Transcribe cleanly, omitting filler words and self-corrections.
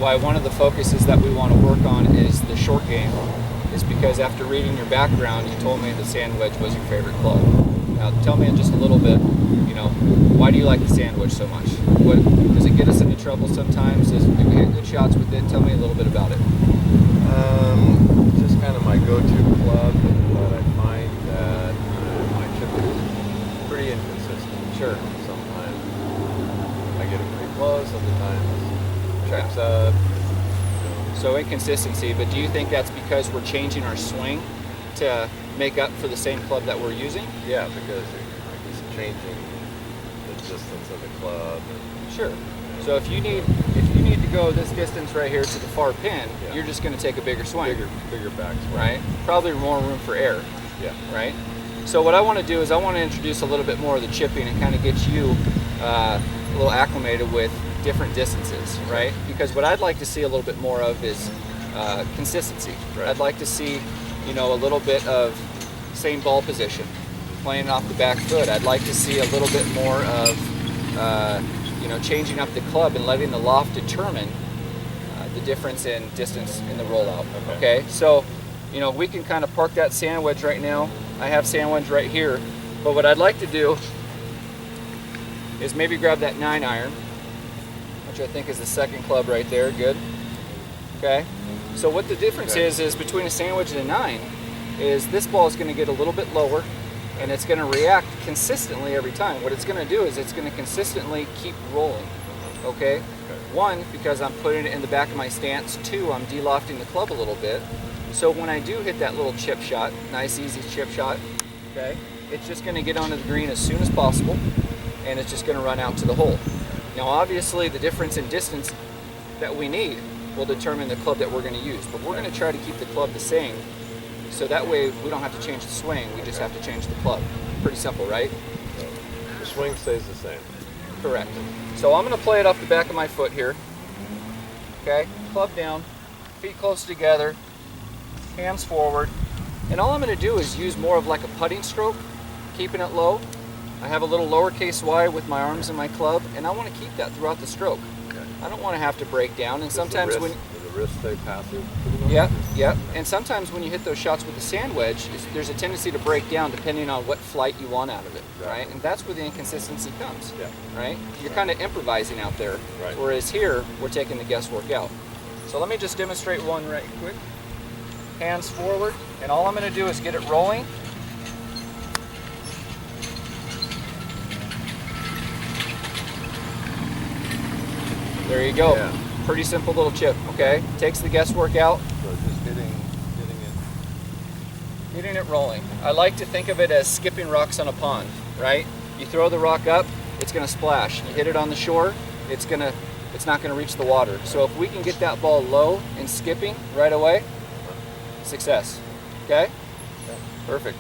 why one of the focuses that we want to work on is the short game, is because after reading your background, you told me the sand wedge was your favorite club. Now tell me in just a little bit, why do you like the sand wedge so much? What does it get us into trouble sometimes? Do we hit good shots with it? Tell me a little bit about it. Just kind of my go-to club, but I find that my chipping is pretty inconsistent. Sure. Sometimes I get it pretty close, sometimes chips up. So inconsistency, but do you think that's because we're changing our swing to make up for the same club that we're using? Yeah, because it's changing the distance of the club. Sure. So if you need to go this distance right here to the far pin, you're just going to take a bigger swing. Bigger backswing. Right? Probably more room for air. Yeah. Right? So what I want to do is I want to introduce a little bit more of the chipping and kind of get you a little acclimated with different distances, right? Because what I'd like to see a little bit more of is consistency. Right. I'd like to see, a little bit of same ball position, playing off the back foot. I'd like to see a little bit more of, changing up the club and letting the loft determine the difference in distance in the rollout. Okay? So, we can kind of park that sand wedge right now. I have sand wedge right here, but what I'd like to do is maybe grab that 9-iron, which I think is the second club right there. Good. Okay. So what the difference is between a sand wedge and a 9 is this ball is going to get a little bit lower, and it's going to react consistently every time. What it's going to do is it's going to consistently keep rolling. Okay. One, because I'm putting it in the back of my stance. Two, I'm de-lofting the club a little bit. So when I do hit that little chip shot, nice easy chip shot, okay, it's just going to get onto the green as soon as possible, and it's just going to run out to the hole. Now obviously the difference in distance that we need will determine the club that we're going to use, but we're going to try to keep the club the same, so that way we don't have to change the swing, we just have to change the club. Pretty simple, right? The swing stays the same. Correct. So I'm going to play it off the back of my foot here. Okay, club down, feet close together, hands forward, and all I'm going to do is use more of like a putting stroke, keeping it low. I have a little lowercase y with my arms and my club, and I want to keep that throughout the stroke. Okay. I don't want to have to break down, and sometimes does the wrist stay passive? yeah, and sometimes when you hit those shots with the sand wedge, there's a tendency to break down depending on what flight you want out of it, right? And that's where the inconsistency comes, right? You're kind of improvising out there, whereas here, we're taking the guesswork out. So let me just demonstrate one right quick. Hands forward, and all I'm going to do is get it rolling. There you go. Yeah. Pretty simple little chip, okay? Takes the guesswork out. So just Getting it rolling. I like to think of it as skipping rocks on a pond, right? You throw the rock up, it's gonna splash. You hit it on the shore, it's not gonna reach the water. So if we can get that ball low and skipping right away, success, okay? Perfect.